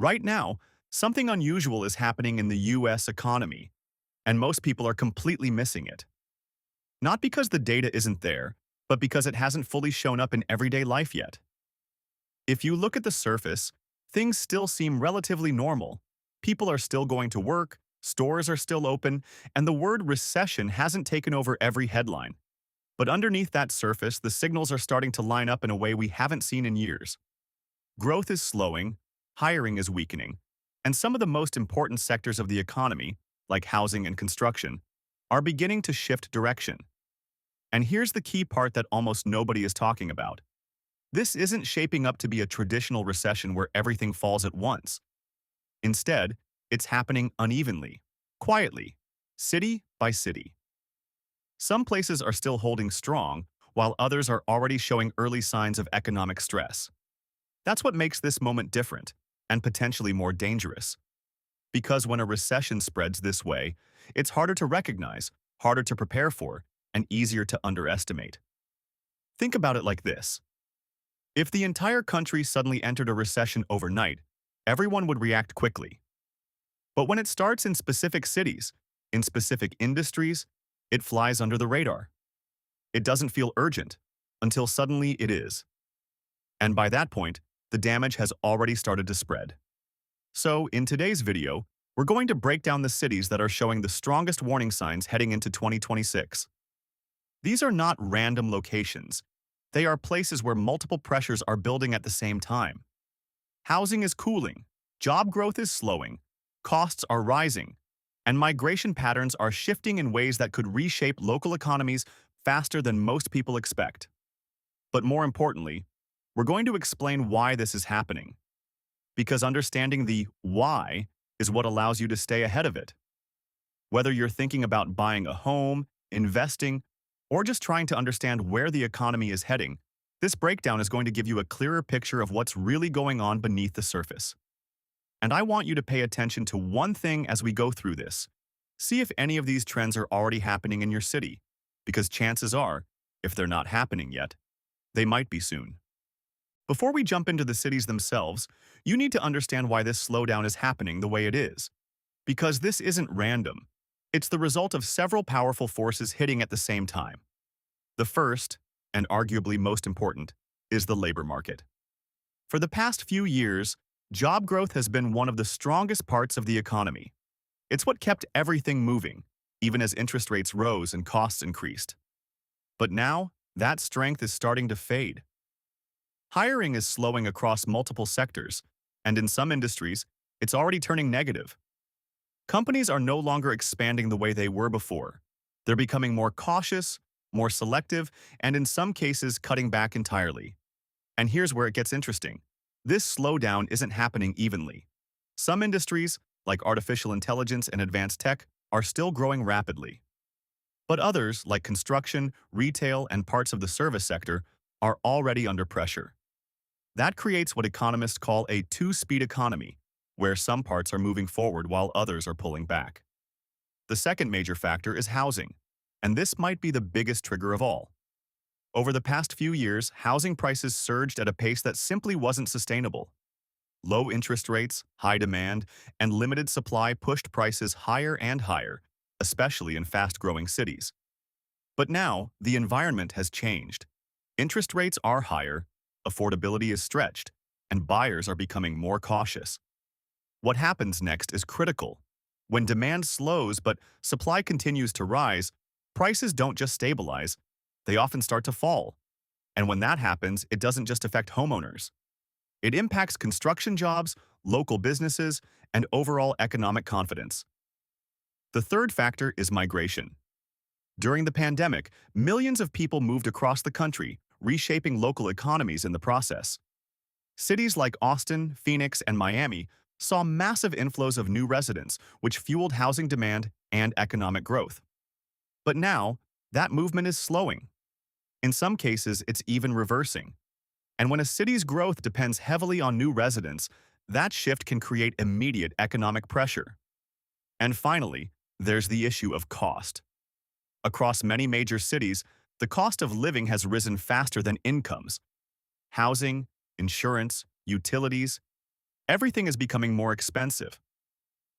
Right now, something unusual is happening in the U.S. economy, and most people are completely missing it. Not because the data isn't there, but because it hasn't fully shown up in everyday life yet. If you look at the surface, things still seem relatively normal. People are still going to work, stores are still open, and the word recession hasn't taken over every headline. But underneath that surface, the signals are starting to line up in a way we haven't seen in years. Growth is slowing, hiring is weakening, and some of the most important sectors of the economy, like housing and construction, are beginning to shift direction. And here's the key part that almost nobody is talking about. This isn't shaping up to be a traditional recession where everything falls at once. Instead, it's happening unevenly, quietly, city by city. Some places are still holding strong, while others are already showing early signs of economic stress. That's what makes this moment different and potentially more dangerous. Because when a recession spreads this way, it's harder to recognize, harder to prepare for, and easier to underestimate. Think about it like this. If the entire country suddenly entered a recession overnight, everyone would react quickly. But when it starts in specific cities, in specific industries, it flies under the radar. It doesn't feel urgent until suddenly it is. And by that point, the damage has already started to spread. So, in today's video, we're going to break down the cities that are showing the strongest warning signs heading into 2026. These are not random locations. They are places where multiple pressures are building at the same time. Housing is cooling, job growth is slowing, costs are rising, and migration patterns are shifting in ways that could reshape local economies faster than most people expect. But more importantly, we're going to explain why this is happening. Because understanding the why is what allows you to stay ahead of it. Whether you're thinking about buying a home, investing, or just trying to understand where the economy is heading, this breakdown is going to give you a clearer picture of what's really going on beneath the surface. And I want you to pay attention to one thing as we go through this. See if any of these trends are already happening in your city, because chances are, if they're not happening yet, they might be soon. Before we jump into the cities themselves, you need to understand why this slowdown is happening the way it is. Because this isn't random. It's the result of several powerful forces hitting at the same time. The first, and arguably most important, is the labor market. For the past few years, job growth has been one of the strongest parts of the economy. It's what kept everything moving, even as interest rates rose and costs increased. But now, that strength is starting to fade. Hiring is slowing across multiple sectors, and in some industries, it's already turning negative. Companies are no longer expanding the way they were before. They're becoming more cautious, more selective, and in some cases cutting back entirely. And here's where it gets interesting. This slowdown isn't happening evenly. Some industries, like artificial intelligence and advanced tech, are still growing rapidly. But others, like construction, retail, and parts of the service sector, are already under pressure. That creates what economists call a two-speed economy, where some parts are moving forward while others are pulling back. The second major factor is housing, and this might be the biggest trigger of all. Over the past few years, housing prices surged at a pace that simply wasn't sustainable. Low interest rates, high demand, and limited supply pushed prices higher and higher, especially in fast-growing cities. But now, the environment has changed. Interest rates are higher, affordability is stretched, and buyers are becoming more cautious. What happens next is critical. When demand slows but supply continues to rise, prices don't just stabilize, they often start to fall. And when that happens, it doesn't just affect homeowners. It impacts construction jobs, local businesses, and overall economic confidence. The third factor is migration. During the pandemic, millions of people moved across the country, reshaping local economies in the process. Cities like Austin, Phoenix, and Miami saw massive inflows of new residents, which fueled housing demand and economic growth. But now, that movement is slowing. In some cases, it's even reversing. And when a city's growth depends heavily on new residents, that shift can create immediate economic pressure. And finally, there's the issue of cost. Across many major cities, the cost of living has risen faster than incomes. Housing, insurance, utilities, Everything is becoming more expensive.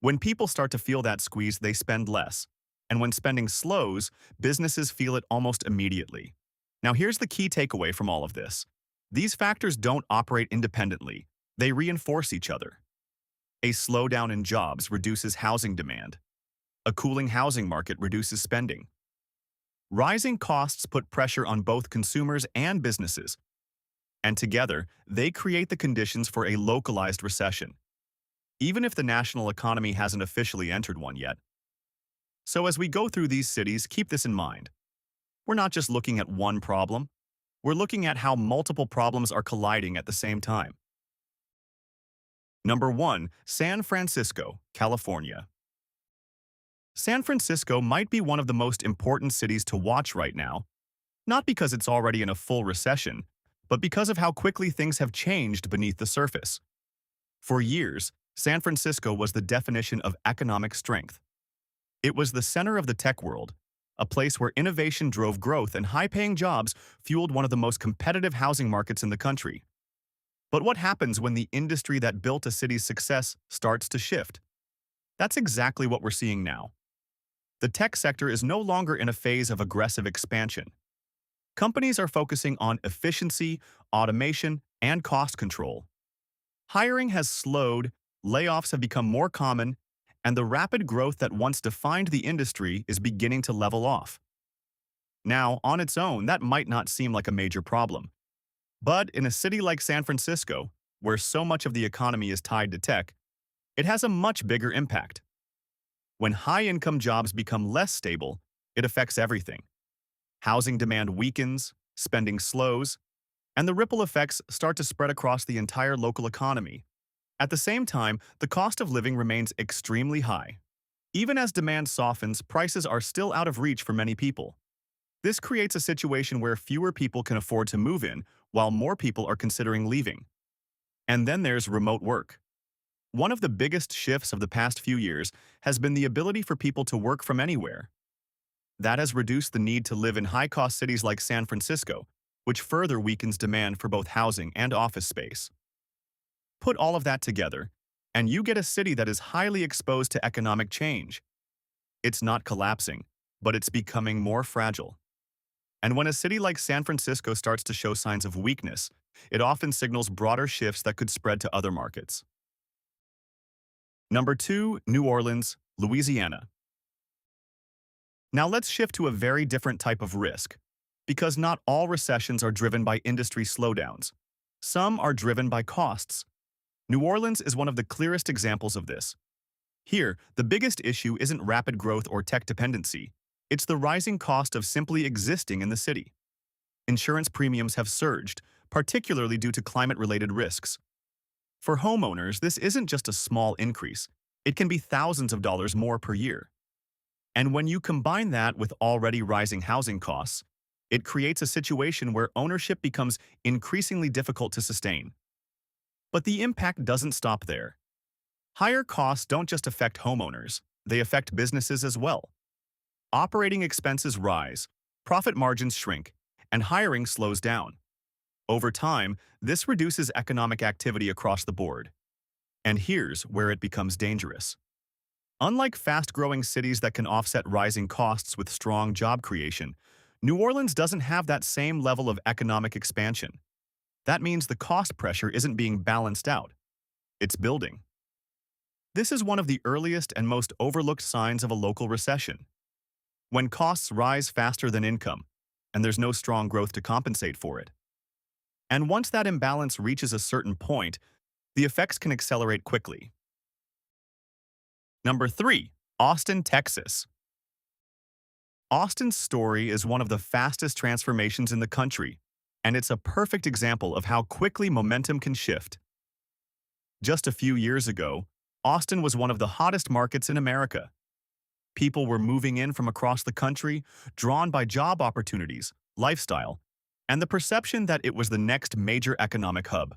When people start to feel that squeeze, they spend less. And when spending slows, businesses feel it almost immediately. Now, here's the key takeaway from all of this. These factors don't operate independently. They reinforce each other. A slowdown in jobs reduces housing demand. A cooling housing market reduces spending. Rising costs put pressure on both consumers and businesses, and together, they create the conditions for a localized recession, even if the national economy hasn't officially entered one yet. So as we go through these cities, keep this in mind. We're not just looking at one problem, we're looking at how multiple problems are colliding at the same time. Number 1. San Francisco, California. San Francisco might be one of the most important cities to watch right now, not because it's already in a full recession, but because of how quickly things have changed beneath the surface. For years, San Francisco was the definition of economic strength. It was the center of the tech world, a place where innovation drove growth and high-paying jobs fueled one of the most competitive housing markets in the country. But what happens when the industry that built a city's success starts to shift? That's exactly what we're seeing now. The tech sector is no longer in a phase of aggressive expansion. Companies are focusing on efficiency, automation, and cost control. Hiring has slowed, layoffs have become more common, and the rapid growth that once defined the industry is beginning to level off. Now, on its own, that might not seem like a major problem. But in a city like San Francisco, where so much of the economy is tied to tech, it has a much bigger impact. When high-income jobs become less stable, it affects everything. Housing demand weakens, spending slows, and the ripple effects start to spread across the entire local economy. At the same time, the cost of living remains extremely high. Even as demand softens, prices are still out of reach for many people. This creates a situation where fewer people can afford to move in, while more people are considering leaving. And then there's remote work. One of the biggest shifts of the past few years has been the ability for people to work from anywhere. That has reduced the need to live in high-cost cities like San Francisco, which further weakens demand for both housing and office space. Put all of that together, and you get a city that is highly exposed to economic change. It's not collapsing, but it's becoming more fragile. And when a city like San Francisco starts to show signs of weakness, it often signals broader shifts that could spread to other markets. Number 2. New Orleans, Louisiana. Now let's shift to a very different type of risk, because not all recessions are driven by industry slowdowns. Some are driven by costs. New Orleans is one of the clearest examples of this. Here, the biggest issue isn't rapid growth or tech dependency. It's the rising cost of simply existing in the city. Insurance premiums have surged, particularly due to climate-related risks. For homeowners, this isn't just a small increase. It can be thousands of dollars more per year. And when you combine that with already rising housing costs, it creates a situation where ownership becomes increasingly difficult to sustain. But the impact doesn't stop there. Higher costs don't just affect homeowners, they affect businesses as well. Operating expenses rise, profit margins shrink, and hiring slows down. Over time, this reduces economic activity across the board. And here's where it becomes dangerous. Unlike fast-growing cities that can offset rising costs with strong job creation, New Orleans doesn't have that same level of economic expansion. That means the cost pressure isn't being balanced out. It's building. This is one of the earliest and most overlooked signs of a local recession. When costs rise faster than income, and there's no strong growth to compensate for it. And once that imbalance reaches a certain point, the effects can accelerate quickly. Number 3. Austin, Texas. Austin's story is one of the fastest transformations in the country, and it's a perfect example of how quickly momentum can shift. Just a few years ago, Austin was one of the hottest markets in America. People were moving in from across the country, drawn by job opportunities, lifestyle, and the perception that it was the next major economic hub.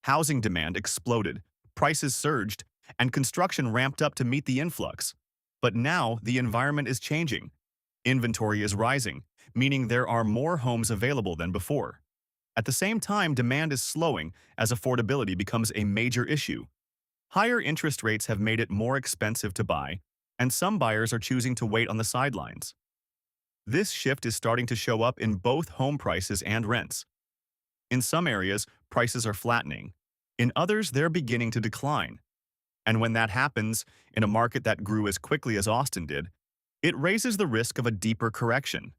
Housing demand exploded, prices surged, and construction ramped up to meet the influx. But now the environment is changing. Inventory is rising, meaning there are more homes available than before. At the same time, demand is slowing as affordability becomes a major issue. Higher interest rates have made it more expensive to buy, and some buyers are choosing to wait on the sidelines. This shift is starting to show up in both home prices and rents. In some areas, prices are flattening. In others, they're beginning to decline. And when that happens, in a market that grew as quickly as Austin did, it raises the risk of a deeper correction.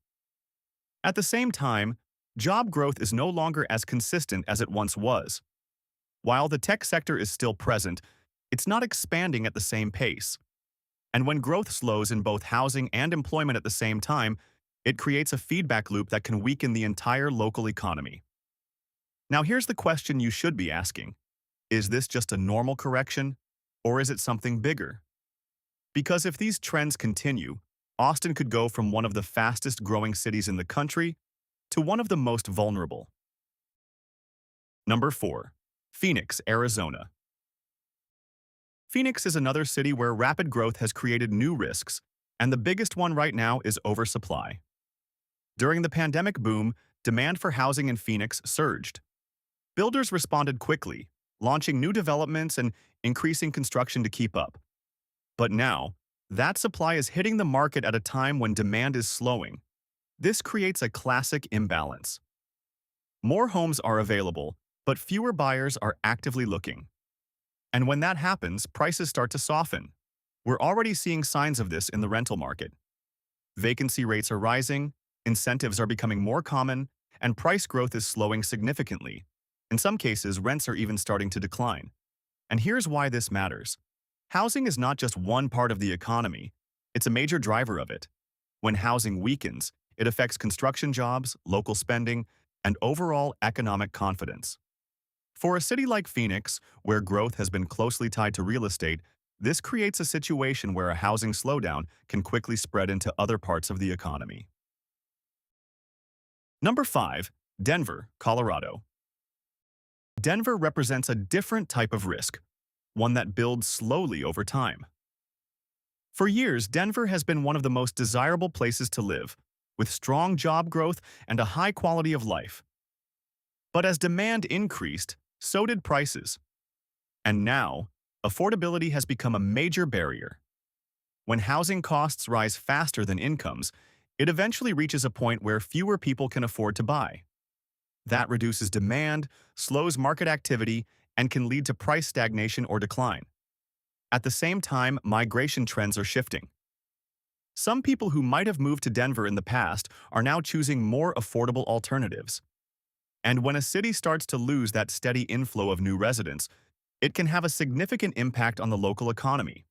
At the same time, job growth is no longer as consistent as it once was. While the tech sector is still present, it's not expanding at the same pace. And when growth slows in both housing and employment at the same time, it creates a feedback loop that can weaken the entire local economy. Now here's the question you should be asking. Is this just a normal correction, or is it something bigger? Because if these trends continue, Austin could go from one of the fastest growing cities in the country to one of the most vulnerable. Number 4. Phoenix, Arizona. Phoenix is another city where rapid growth has created new risks, and the biggest one right now is oversupply. During the pandemic boom, demand for housing in Phoenix surged. Builders responded quickly, launching new developments and increasing construction to keep up. But now, that supply is hitting the market at a time when demand is slowing. This creates a classic imbalance. More homes are available, but fewer buyers are actively looking. And when that happens, prices start to soften. We're already seeing signs of this in the rental market. Vacancy rates are rising, incentives are becoming more common, and price growth is slowing significantly. In some cases, rents are even starting to decline. And here's why this matters. Housing is not just one part of the economy, it's a major driver of it. When housing weakens, it affects construction jobs, local spending, and overall economic confidence. For a city like Phoenix, where growth has been closely tied to real estate, this creates a situation where a housing slowdown can quickly spread into other parts of the economy. Number 5. Denver, Colorado. Denver represents a different type of risk, one that builds slowly over time. For years, Denver has been one of the most desirable places to live, with strong job growth and a high quality of life. But as demand increased, so did prices. And now, affordability has become a major barrier. When housing costs rise faster than incomes, it eventually reaches a point where fewer people can afford to buy. That reduces demand, slows market activity, and can lead to price stagnation or decline. At the same time, migration trends are shifting. Some people who might have moved to Denver in the past are now choosing more affordable alternatives. And when a city starts to lose that steady inflow of new residents, it can have a significant impact on the local economy.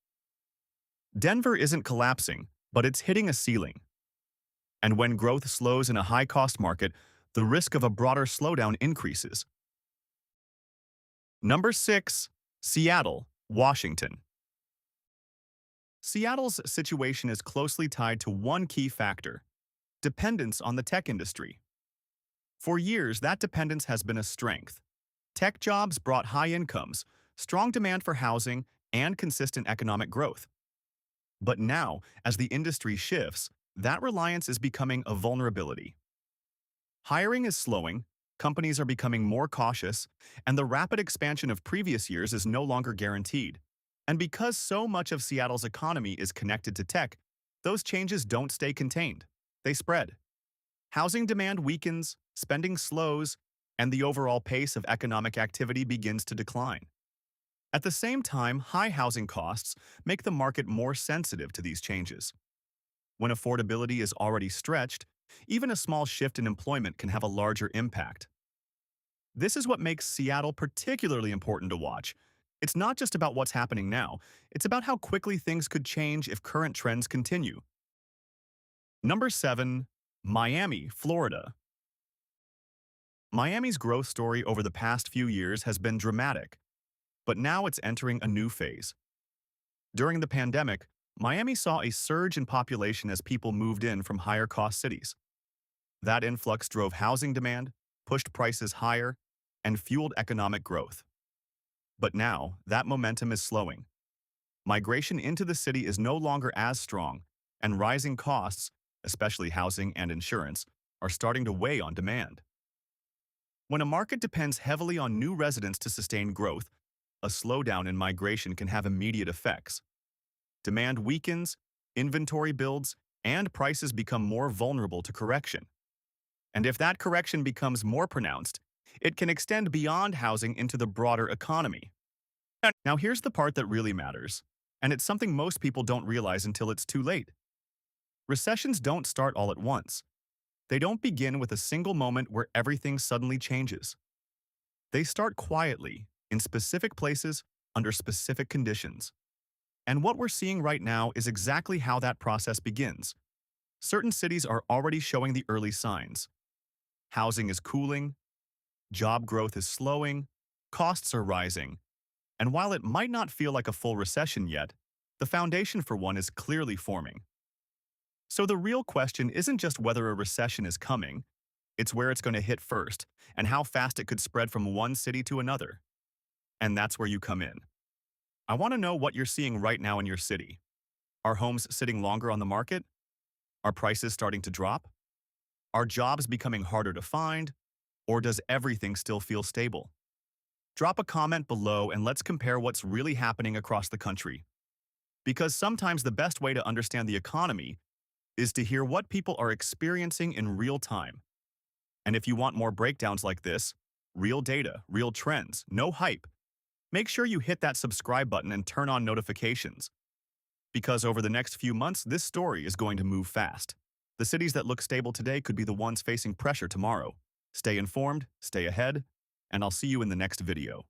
Denver isn't collapsing, but it's hitting a ceiling. And when growth slows in a high-cost market, the risk of a broader slowdown increases. Number 6. Seattle, Washington. Seattle's situation is closely tied to one key factor: dependence on the tech industry. For years, that dependence has been a strength. Tech jobs brought high incomes, strong demand for housing, and consistent economic growth. But now, as the industry shifts, that reliance is becoming a vulnerability. Hiring is slowing, companies are becoming more cautious, and the rapid expansion of previous years is no longer guaranteed. And because so much of Seattle's economy is connected to tech, those changes don't stay contained. They spread. Housing demand weakens, spending slows, and the overall pace of economic activity begins to decline. At the same time, high housing costs make the market more sensitive to these changes. When affordability is already stretched, even a small shift in employment can have a larger impact. This is what makes Seattle particularly important to watch. It's not just about what's happening now, it's about how quickly things could change if current trends continue. Number 7. Miami, Florida. Miami's growth story over the past few years has been dramatic, but now it's entering a new phase. During the pandemic, Miami saw a surge in population as people moved in from higher-cost cities. That influx drove housing demand, pushed prices higher, and fueled economic growth. But now, that momentum is slowing. Migration into the city is no longer as strong, and rising costs, especially housing and insurance, are starting to weigh on demand. When a market depends heavily on new residents to sustain growth, a slowdown in migration can have immediate effects. Demand weakens, inventory builds, and prices become more vulnerable to correction. And if that correction becomes more pronounced, it can extend beyond housing into the broader economy. Now, here's the part that really matters, and it's something most people don't realize until it's too late. Recessions don't start all at once. They don't begin with a single moment where everything suddenly changes. They start quietly, in specific places, under specific conditions. And what we're seeing right now is exactly how that process begins. Certain cities are already showing the early signs. Housing is cooling, job growth is slowing, costs are rising, and while it might not feel like a full recession yet, the foundation for one is clearly forming. So the real question isn't just whether a recession is coming, it's where it's going to hit first and how fast it could spread from one city to another. And that's where you come in. I want to know what you're seeing right now in your city. Are homes sitting longer on the market? Are prices starting to drop? Are jobs becoming harder to find? Or does everything still feel stable? Drop a comment below and let's compare what's really happening across the country. Because sometimes the best way to understand the economy is to hear what people are experiencing in real time. And if you want more breakdowns like this, real data, real trends, no hype, make sure you hit that subscribe button and turn on notifications. Because over the next few months, this story is going to move fast. The cities that look stable today could be the ones facing pressure tomorrow. Stay informed, stay ahead, and I'll see you in the next video.